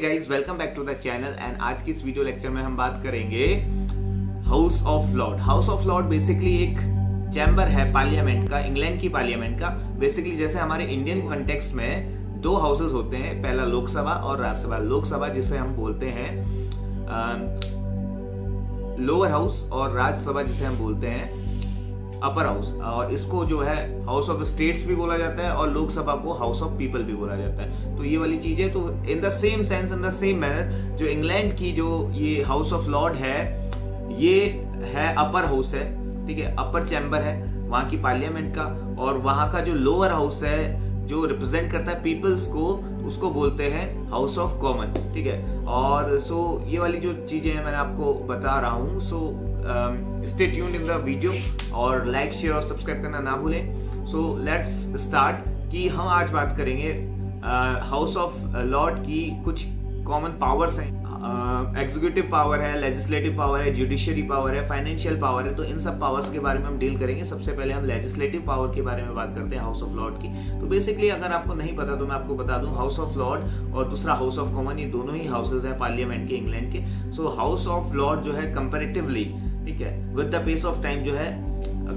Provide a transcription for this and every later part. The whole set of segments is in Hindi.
Guys, welcome back to the channel. And आज की इस वीडियो लेक्चर में हम बात करेंगे House of Lord. House of Lord basically एक चैम्बर है पार्लियामेंट का, इंग्लैंड की पार्लियामेंट का। बेसिकली जैसे हमारे इंडियन कॉन्टेक्स्ट में दो हाउसेस होते हैं, पहला लोकसभा और राज्यसभा। लोकसभा जिसे हम बोलते हैं लोअर हाउस और राज्यसभा जिसे हम बोलते हैं अपर हाउस। और इसको जो है हाउस ऑफ स्टेट्स भी बोला जाता है और लोकसभा को हाउस ऑफ पीपल भी बोला जाता है। तो ये वाली चीज है। तो in the same sense, in the same manner, जो इंग्लैंड की जो ये हाउस ऑफ लॉर्ड है, ये है अपर हाउस है, ठीक है, अपर चैम्बर है वहां की पार्लियामेंट का। और वहां का जो लोअर हाउस है जो रिप्रेजेंट करता है पीपल्स को, उसको बोलते हैं हाउस ऑफ कॉमन, ठीक है। और ये वाली जो चीजें हैं मैंने आपको बता रहा हूँ। Stay tuned in the video और लाइक, शेयर और सब्सक्राइब करना ना भूलें। लेट्स स्टार्ट कि हम आज बात करेंगे हाउस ऑफ लॉर्ड की कुछ कॉमन पावर्स हैं। एग्जीक्यूटिव पावर है, लेजिस्लेटिव पावर है, जुडिशियरी पावर है, फाइनेंशियल पावर है। तो इन सब पावर्स के बारे में हम डील करेंगे। सबसे पहले हम लेजिस्लेटिव पावर के बारे में बात करते हैं हाउस ऑफ लॉर्ड की। तो बेसिकली अगर आपको नहीं पता तो मैं आपको बता दूं, हाउस ऑफ लॉर्ड और दूसरा हाउस ऑफ कॉमन, ये दोनों ही हाउसेज हैं पार्लियामेंट के, इंग्लैंड के। हाउस ऑफ लॉर्ड जो है कंपैरेटिवली, ठीक है, with the pace of time जो है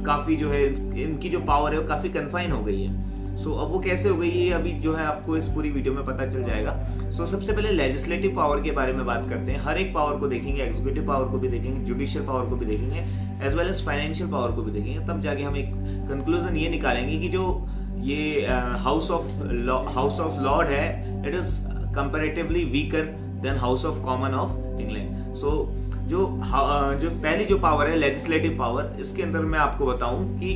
काफी जो है इनकी जो पावर है वो काफी कन्फाइन हो गई है। अब वो कैसे हो गई है अभी जो है आपको इस पूरी वीडियो में पता चल जाएगा। सबसे पहले लेजिस्लेटिव पावर के बारे में बात करते हैं। हर एक पावर को देखेंगे, एग्जीक्यूटिव पावर को भी देखेंगे, जुडिशियल पावर को भी देखेंगे, as well as financial power को भी देखेंगे। तब जाके हम एक कंक्लूजन ये निकालेंगे कि जो ये हाउस ऑफ लॉर्ड है, it is comparatively weaker then house of common of England. जो पहली जो पावर है लेजिस्लेटिव पावर, इसके अंदर मैं आपको बताऊं कि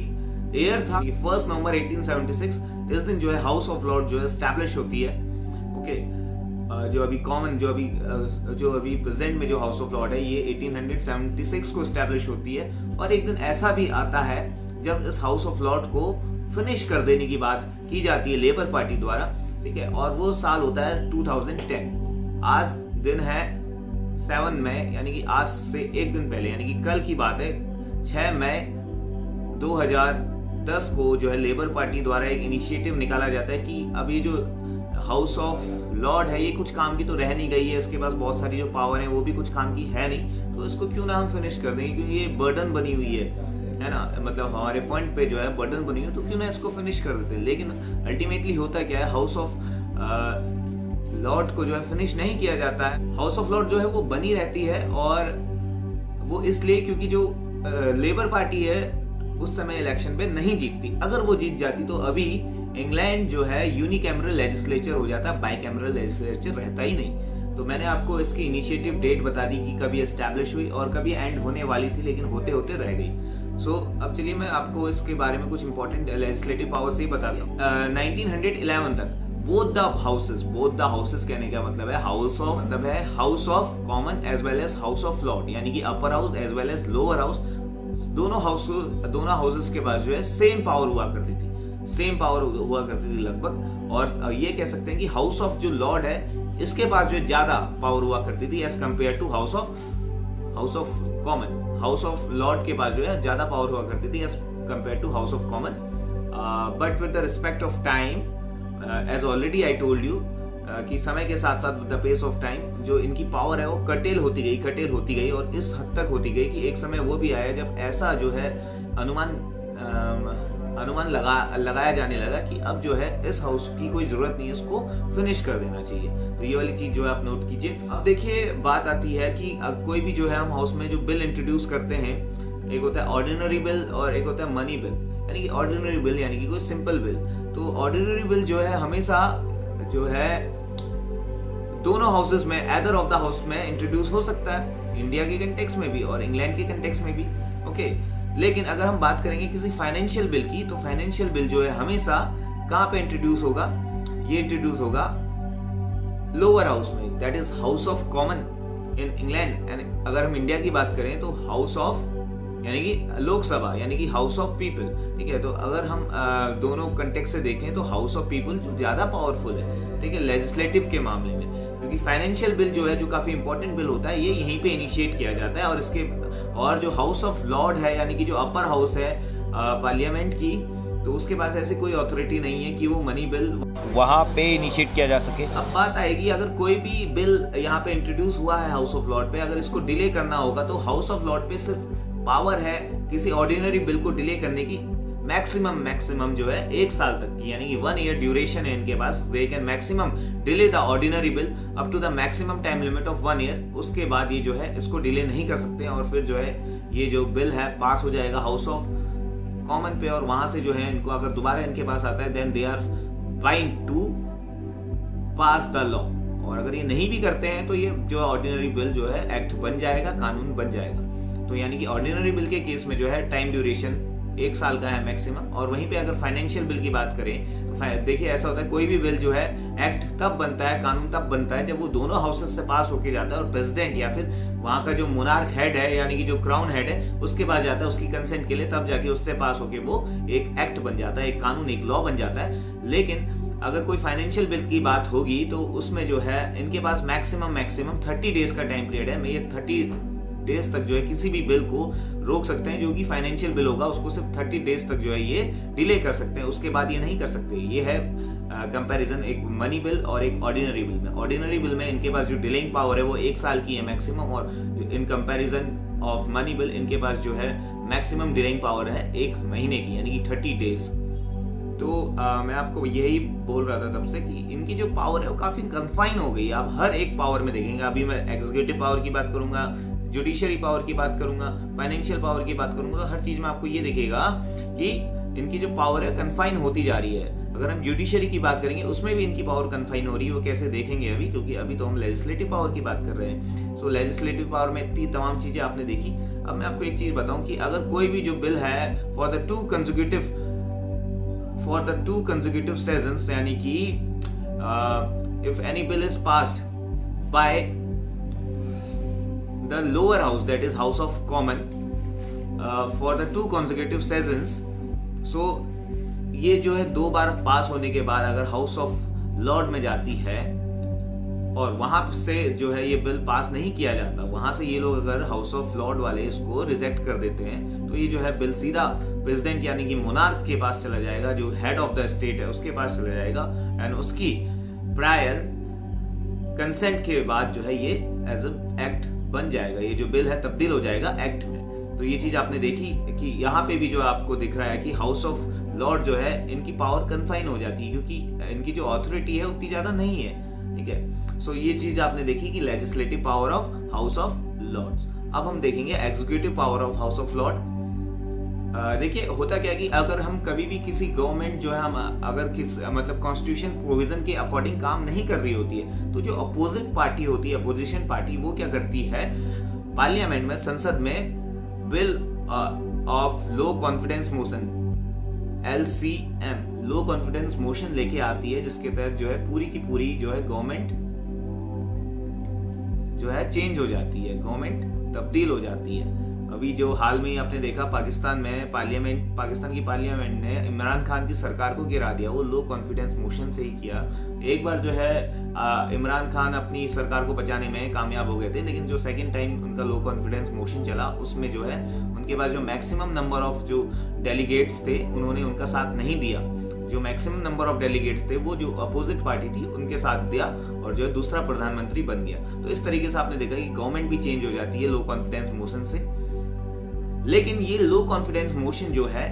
ईयर था 1 नवंबर 1876। इस दिन जो है हाउस ऑफ लॉर्ड जो है एस्टैब्लिश होती है। ओके, जो अभी कॉमन जो अभी प्रेजेंट में जो हाउस ऑफ लॉर्ड है ये 1876 को एस्टैब्लिश होती है। और एक दिन ऐसा भी आता है जब इस हाउस ऑफ लॉर्ड को फिनिश कर देने की बात की जाती है लेबर पार्टी द्वारा, ठीक है। और वो साल होता है 2010। आज दिन है 7 मई, यानी कि आज से एक दिन पहले, यानी कि कल की बात है, 6 मई 2010 को जो है लेबर पार्टी द्वारा एक इनिशिएटिव निकाला जाता है कि अब ये जो हाउस ऑफ लॉर्ड है ये कुछ काम की तो रह नहीं गई है, इसके पास बहुत सारी जो पावर है वो भी कुछ काम की है नहीं, तो इसको क्यों ना हम फिनिश कर देंगे, क्योंकि ये बर्डन बनी हुई है ना, मतलब हमारे फंड पे जो है बर्डन बनी हुई है, तो क्यों ना इसको फिनिश कर देते हैं। लेकिन अल्टीमेटली होता क्या है, हाउस ऑफ लॉर्ड को जो है फिनिश नहीं किया जाता है। हाउस ऑफ लॉर्ड जो है वो बनी रहती है, और वो इसलिए क्योंकि जो लेबर पार्टी है उस समय इलेक्शन पे नहीं जीतती। अगर वो जीत जाती तो अभी इंग्लैंड जो है यूनिकैमरल लेजिस्लेचर हो जाता, बाइकैमरल लेजिस्लेचर रहता ही नहीं। तो मैंने आपको इसकी इनिशिएटिव डेट बता दी कि कभी एस्टैब्लिश हुई और कभी एंड होने वाली थी, लेकिन होते होते रह गई। अब चलिए मैं आपको इसके बारे में कुछ इंपॉर्टेंट लेजिस्लेटिव पावर्स ही बता दूं। 1911 तक बोथ द हाउसेस कहने का मतलब है House of Common as well as House of Lord, यानी कि upper house as well as lower house, दोनों हाउसेस के पास जो है सेम पावर हुआ करती थी लगभग। और ये कह सकते हैं कि हाउस ऑफ जो लॉर्ड है इसके पास जो ज्यादा पावर हुआ करती थी as compare to House of Common. House of Lord के पास जो है ज्यादा पावर हुआ करती थी as compare to House of Common. But with the respect of time, as already I told you, कि समय के साथ साथ with the pace of time जो इनकी पावर है वो कटेल होती गई और इस हद तक होती गई कि एक समय वो भी आया जब ऐसा जो है अनुमान लगाया जाने लगा कि अब जो है इस हाउस की कोई जरूरत नहीं है, इसको फिनिश कर देना चाहिए। तो ये वाली चीज जो है आप नोट कीजिए। अब देखिए बात आती है कि अब कोई भी जो है हम हाउस में जो बिल इंट्रोड्यूस करते हैं, एक होता है ऑर्डिनरी बिल और एक होता है मनी बिल। यानी कि ऑर्डिनरी बिल यानी कि कोई सिंपल बिल। तो ऑर्डिनरी बिल जो है हमेशा जो है दोनों हाउसेस में, एदर ऑफ द हाउस में इंट्रोड्यूस हो सकता है, इंडिया के कंटेक्स्ट में भी और इंग्लैंड के कंटेक्स्ट में भी। ओके, लेकिन अगर हम बात करेंगे किसी फाइनेंशियल बिल की, तो फाइनेंशियल बिल जो है हमेशा कहां पे इंट्रोड्यूस होगा, ये इंट्रोड्यूस होगा लोअर हाउस में, that is house of common in England. And अगर हम इंडिया की बात करें तो हाउस ऑफ यानी कि लोकसभा, यानी कि हाउस ऑफ पीपल, ठीक है। तो अगर हम दोनों कंटेक्स्ट से देखें तो हाउस ऑफ पीपल जो ज्यादा पावरफुल है, ठीक है, लेजिस्लेटिव के मामले में, क्योंकि फाइनेंशियल बिल जो है जो काफी इंपॉर्टेंट बिल होता है ये यहीं पे इनिशिएट किया जाता है। और जो हाउस ऑफ लॉर्ड है यानी कि जो अपर हाउस है पार्लियामेंट की, तो उसके पास ऐसी कोई अथॉरिटी नहीं है कि वो मनी बिल वहाँ पे इनिशिएट किया जा सके। अब बात आएगी, अगर कोई भी बिल यहाँ पे इंट्रोड्यूस हुआ है हाउस ऑफ लॉर्ड पे, अगर इसको डिले करना होगा तो हाउस ऑफ लॉर्ड पे सिर्फ पावर है किसी ऑर्डिनरी बिल को डिले करने की मैक्सिमम जो है 1 साल तक की, यानी कि 1 ईयर ड्यूरेशन है इनके पास। They can maximum delay the ordinary bill up to the maximum time limit of 1 year. उसके बाद ये जो है इसको डिले नहीं कर सकते और फिर जो है ये जो बिल है पास हो जाएगा हाउस ऑफ कॉमन पे, और वहां से जो है इनको अगर दोबारा इनके पास आता है then they are bind to pass the law. और अगर ये नहीं भी करते हैं तो ये जो ऑर्डिनरी बिल जो है एक्ट बन जाएगा, कानून बन जाएगा। तो यानी कि ऑर्डिनरी बिल के केस में जो है टाइम ड्यूरेशन 1 साल का है मैक्सिमम। और वहीं पे अगर फाइनेंशियल बिल की बात करें तो देखिए ऐसा होता है, कोई भी बिल जो है एक्ट तब बनता है, कानून तब बनता है जब वो दोनों हाउसेस से पास होके जाता है और प्रेसिडेंट या फिर वहां का जो मोनार्क हेड है यानी कि जो क्राउन हेड है उसके पास जाता है उसकी कंसेंट के लिए, तब जाके उससे पास होके वो एक एक्ट बन जाता है, एक कानून, एक लॉ बन जाता है। लेकिन अगर कोई फाइनेंशियल बिल की बात होगी तो उसमें जो है इनके पास मैक्सिमम 30 डेज का टाइम पीरियड है। ये 30 डेज तक जो है किसी भी बिल को रोक सकते हैं, जो कि फाइनेंशियल बिल होगा उसको सिर्फ 30 डेज तक जो है ये डिले कर सकते हैं, उसके बाद ये नहीं कर सकते। ये है कंपैरिजन एक मनी बिल और एक ऑर्डिनरी बिल में। ऑर्डिनरी बिल में इनके पास जो डिलेइंग पावर है वो 1 साल की है मैक्सिमम, और in comparison of money bill इनके पास जो है मैक्सिमम डिलेइंग पावर है 1 महीने की, यानी कि 30 डेज। तो मैं आपको यही बोल रहा था तब से कि इनकी जो पावर है वो काफी कन्फाइन हो गई है। आप हर एक पावर में देखेंगे, अभी मैं एग्जीक्यूटिव पावर की बात करूंगा, जुडिशरी पावर की बात करूंगा, फाइनेंशियल पावर की बात करूंगा, तो हर चीज में आपको ये दिखेगा कि इनकी जो पावर है कन्फाइन होती जा रही है। अगर हम जुडिशरी की बात करेंगे उसमें भी इनकी पावर कन्फाइन हो रही है, वो कैसे देखेंगे अभी, क्योंकि अभी तो हम लेजिस्लेटिव पावर की बात कर रहे हैं। सो लेजिस्लेटिव पावर में इतनी तमाम चीजें आपने देखी। अब मैं आपको एक चीज बताऊं कि अगर कोई भी जो बिल है for the two consecutive sessions, यानी कि if any bill is passed by the lower house, that is house of common, for the 2 consecutive sessions, so ये जो है 2 बार पास होने के बाद अगर हाउस ऑफ लॉर्ड में जाती है और वहां से जो है ये बिल पास नहीं किया जाता, वहां से ये लोग अगर हाउस ऑफ लॉर्ड वाले इसको रिजेक्ट कर देते हैं तो ये जो है बिल सीधा प्रेसिडेंट यानी कि मोनार्क के पास चला जाएगा, जो हेड ऑफ द स्टेट है उसके पास चला जाएगा, एंड उसकी प्रायर कंसेंट के बाद जो है ये एज अ एक्ट बन जाएगा, ये जो बिल है तब्दील हो जाएगा एक्ट में। तो ये चीज आपने देखी कि यहाँ पे भी जो आपको दिख रहा है कि हाउस ऑफ लॉर्ड जो है इनकी पावर कन्फाइन हो जाती है, क्योंकि इनकी जो अथॉरिटी है उतनी ज्यादा नहीं है, ठीक है। सो ये चीज आपने देखी कि legislative power of House of Lords. अब हम देखेंगे executive power of House of Lord. देखिए होता क्या है कि अगर हम कभी भी किसी गवर्नमेंट जो है हम अगर किस मतलब कॉन्स्टिट्यूशन प्रोविजन के अकॉर्डिंग काम नहीं कर रही होती है, तो जो अपोजिट पार्टी होती है, अपोजिशन पार्टी, वो क्या करती है, पार्लियामेंट में, संसद में bill of low confidence motion LCM, low confidence motion लेके आती है, जिसके तहत जो है पूरी की पूरी जो है गवर्नमेंट जो है चेंज हो जाती है, गवर्नमेंट तब्दील हो जाती है। अभी जो हाल में ही आपने देखा पाकिस्तान की पार्लियामेंट ने इमरान खान की सरकार को गिरा दिया, वो लो कॉन्फिडेंस मोशन से ही किया। एक बार जो है इमरान खान अपनी सरकार को बचाने में कामयाब हो गए थे, लेकिन जो सेकंड टाइम उनका लो कॉन्फिडेंस मोशन चला उसमें जो है उनके पास जो मैक्सिमम नंबर ऑफ जो डेलीगेट्स थे उन्होंने उनका साथ नहीं दिया। जो मैक्सिमम नंबर ऑफ डेलीगेट्स थे वो जो अपोजिट पार्टी थी उनके साथ दिया और जो है दूसरा प्रधानमंत्री बन गया। तो इस तरीके से आपने देखा कि गवर्नमेंट भी चेंज हो जाती है लो कॉन्फिडेंस मोशन से। लेकिन ये लो कॉन्फिडेंस मोशन जो है,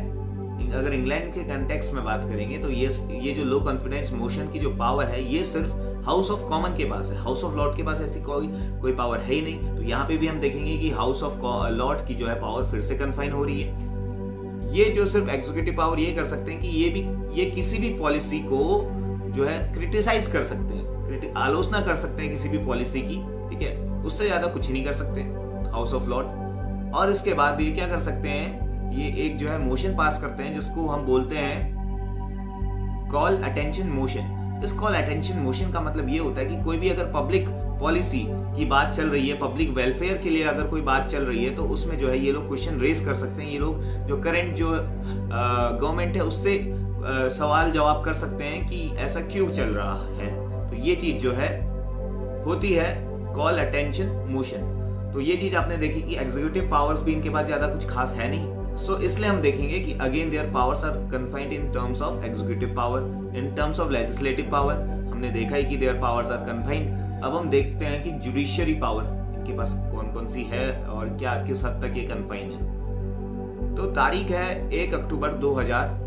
अगर इंग्लैंड के कंटेक्स्ट में बात करेंगे तो ये जो लो कॉन्फिडेंस मोशन की जो पावर है ये सिर्फ हाउस ऑफ कॉमन के पास है, हाउस ऑफ लॉर्ड के पास ऐसी कोई पावर है ही नहीं। तो यहाँ पे भी हम देखेंगे कि हाउस ऑफ लॉर्ड की जो है पावर फिर से कन्फाइन हो रही है। ये जो सिर्फ एग्जीक्यूटिव पावर ये कर सकते हैं कि ये किसी भी पॉलिसी को जो है क्रिटिसाइज कर सकते हैं, आलोचना कर सकते हैं किसी भी पॉलिसी की, ठीक है, उससे ज्यादा कुछ नहीं कर सकते हाउस ऑफ लॉर्ड। और इसके बाद ये क्या कर सकते हैं, ये एक जो है मोशन पास करते हैं जिसको हम बोलते हैं कॉल अटेंशन मोशन। इस कॉल अटेंशन मोशन का मतलब ये होता है कि कोई भी अगर पब्लिक पॉलिसी की बात चल रही है, पब्लिक वेलफेयर के लिए अगर कोई बात चल रही है, तो उसमें जो है ये लोग क्वेश्चन रेज कर सकते हैं। ये लोग जो करंट जो गवर्नमेंट है उससे सवाल जवाब कर सकते हैं कि ऐसा क्यों चल रहा है। तो ये चीज जो है होती है कॉल अटेंशन मोशन। तो ये चीज आपने देखी कि एग्जीक्यूटिव पावर्स भी इनके पास ज्यादा कुछ खास है नहीं, सो इसलिए हम देखेंगे कि again their powers are confined in terms of executive power, in terms of legislative power हमने देखा ही कि देयर पावर्स आर कन्फाइंड। अब हम देखते हैं कि जुडिशियरी पावर इनके पास कौन कौन सी है और क्या किस हद तक ये कन्फाइंड है। तो तारीख है 1 अक्टूबर 2009।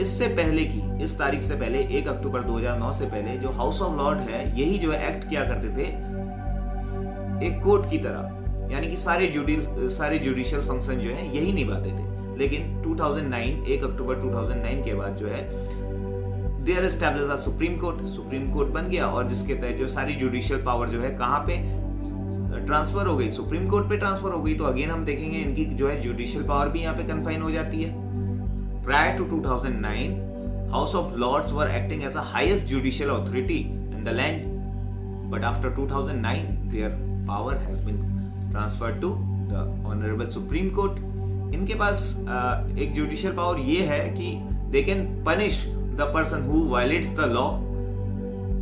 इससे पहले की, इस तारीख से पहले 1 अक्टूबर 2009 से पहले जो हाउस ऑफ लॉर्ड है यही जो है एक्ट क्या करते थे एक कोर्ट की तरह, यानी कि सारे जुडिशियल फंक्शन जो है यही निभाते थे। लेकिन 2009, 1 अक्टूबर 2009 के बाद जो है there established a supreme court बन गया और जिसके तहत जो सारी जुडिशियल पावर जो है कहां पे ट्रांसफर हो गई, सुप्रीम कोर्ट पे ट्रांसफर हो गई। तो अगेन हम देखेंगे इनकी जो है जुडिशियल पावर भी यहाँ पे कन्फाइन हो जाती है। Prior to 2009, House of Lords were acting as the highest judicial authority in the land, but after 2009, their power has been transferred to the Honorable Supreme Court. इनके पास एक जुडिशियल पावर ये है कि they can punish the person who violates the law.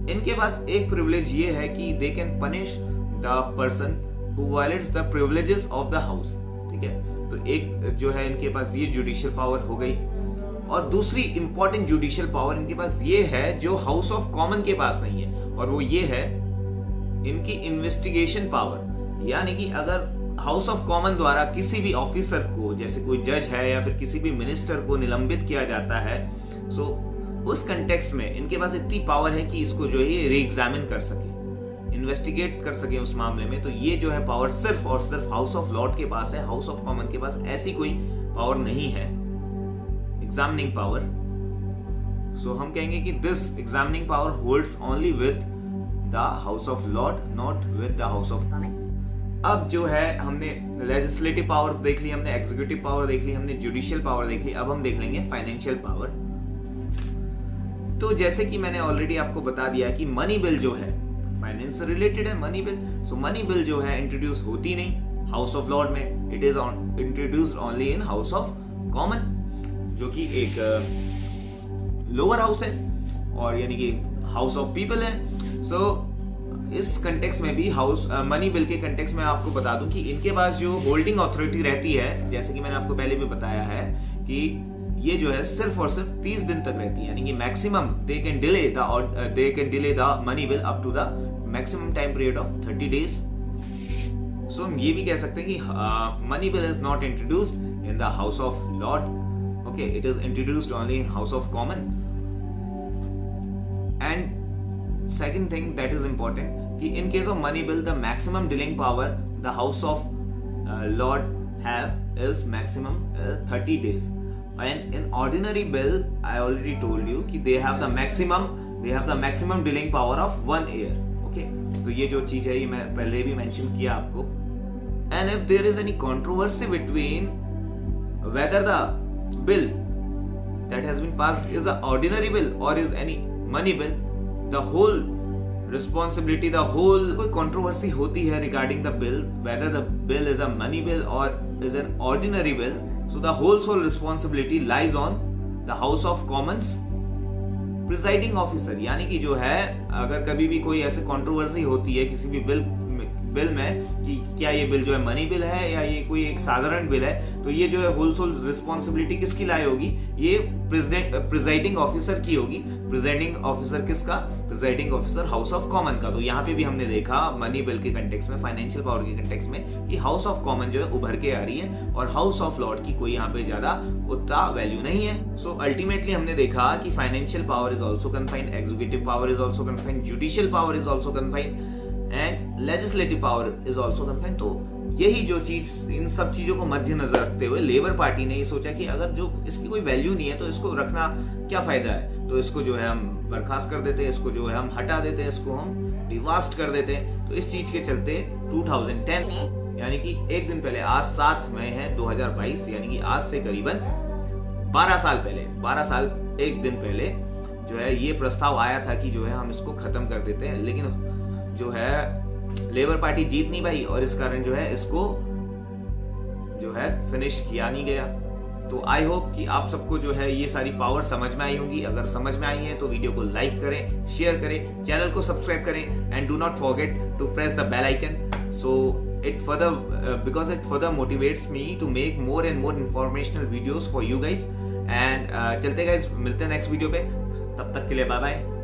इनके पास एक प्रिविलेज ये है कि they can punish the person who violates the privileges of the house. ठीक है, तो एक जो है इनके पास ये जुडिशियल पावर हो गई। और दूसरी इंपॉर्टेंट जुडिशियल पावर इनके पास ये है जो हाउस ऑफ कॉमन के पास नहीं है, और वो ये है इनकी इन्वेस्टिगेशन पावर। यानी कि अगर हाउस ऑफ कॉमन द्वारा किसी भी ऑफिसर को, जैसे कोई जज है या फिर किसी भी मिनिस्टर को निलंबित किया जाता है, सो उस कंटेक्स्ट में इनके पास इतनी पावर है कि इसको जो है री एग्जामिन कर सके, इन्वेस्टिगेट कर सके उस मामले में। तो ये जो है पावर सिर्फ और सिर्फ हाउस ऑफ लॉर्ड के पास है, हाउस ऑफ कॉमन के पास ऐसी कोई पावर नहीं है एग्जामिनिंग पावर। सो हम कहेंगे कि this examining power holds only with the house of Lord, not with the house of common. अब जो है हमने लेजिस्लेटिव पावर देख ली, हमने एग्जीक्यूटिव पावर देख ली, हमने जुडिशियल पावर देख ली। अब हम देख लेंगे फाइनेंशियल पावर। तो जैसे कि मैंने ऑलरेडी आपको बता दिया कि मनी बिल जो है फाइनेंस से रिलेटेड है, मनी बिल। सो मनी बिल जो है इंट्रोड्यूस होती नहीं हाउस ऑफ लॉर्ड में, it is introduced only in house of common, जो कि एक लोअर हाउस है और यानी कि हाउस ऑफ पीपल है। सो इस कंटेक्स्ट में भी हाउस मनी बिल के कंटेक्स्ट में आपको बता दूं कि इनके पास जो होल्डिंग अथॉरिटी रहती है, जैसे कि मैंने आपको पहले भी बताया है कि ये जो है सिर्फ और सिर्फ 30 दिन तक रहती है, यानी कि maximum they can delay the money bill up to the maximum time period of 30 days. So हम ये भी कह सकते हैं कि money bill is not introduced in the house of lord, okay, it is introduced only in house of common. And second thing that is important कि in case of money bill the maximum delaying power the house of lord have is maximum 30 days, and in ordinary bill I already told you कि they have the maximum delaying power of 1 year. okay, तो ये जो चीज है ये मैं पहले भी मेंशन किया आपको। and if there is any controversy between whether the bill that has been passed is an ordinary bill or is any money bill, the whole responsibility, the whole कोई controversy होती है regarding the bill, whether the bill is a money bill or is an ordinary bill, so the whole sole responsibility lies on the House of Commons presiding officer। यानी कि जो है अगर कभी भी कोई ऐसे controversy होती है किसी भी बिल में कि क्या ये बिल जो है मनी बिल है या ये कोई एक साधारण बिल है, तो ये जो है होल सोल रिस्पॉन्सिबिलिटी किसकी लाई होगी, ये प्रिजाइडिंग ऑफिसर की होगी। प्रिजाइडिंग ऑफिसर किसका, presiding officer house of common का। तो यहाँ पे भी हमने देखा मनी बिल के कंटेक्स्ट में, फाइनेंशियल पावर के कंटेक्स्ट में कि हाउस ऑफ कॉमन जो है उभर के आ रही है और हाउस ऑफ लॉर्ड की कोई यहाँ पे ज्यादा उतना वैल्यू नहीं है। सो अल्टीमेटली हमने देखा कि financial power is also confined, executive power is also confined, judicial power is also confined and legislative power is also confined. तो यही जो चीज, इन सब चीजों को मद्देनजर रखते हुए लेबर पार्टी ने ये सोचा कि अगर जो इसकी कोई वैल्यू नहीं है तो इसको रखना क्या फायदा है, तो इसको जो है हम बर्खास्त कर देते हैं, इसको जो है हम हटा देते हैं, इसको हम डिवास्ट कर देते हैं। तो इस चीज के चलते 2010 यानी कि एक दिन पहले, आज 7 मई है 2022, यानी कि आज से करीबन 12 साल पहले, 12 साल एक दिन पहले जो है ये प्रस्ताव आया था कि जो है हम इसको खत्म कर देते हैं। लेकिन जो है लेबर पार्टी जीत नहीं पाई और इस कारण जो है इसको जो है फिनिश किया नहीं गया। तो आई होप कि आप सबको जो है ये सारी पावर समझ में आई होंगी। अगर समझ में आई है तो वीडियो को लाइक करें, शेयर करें, चैनल को सब्सक्राइब करें and do not forget to press the bell icon So it further because it further motivates me to make more and more informational videos for you guys. And चलते guys, मिलते हैं नेक्स्ट वीडियो पे, तब तक के लिए बाय बाय।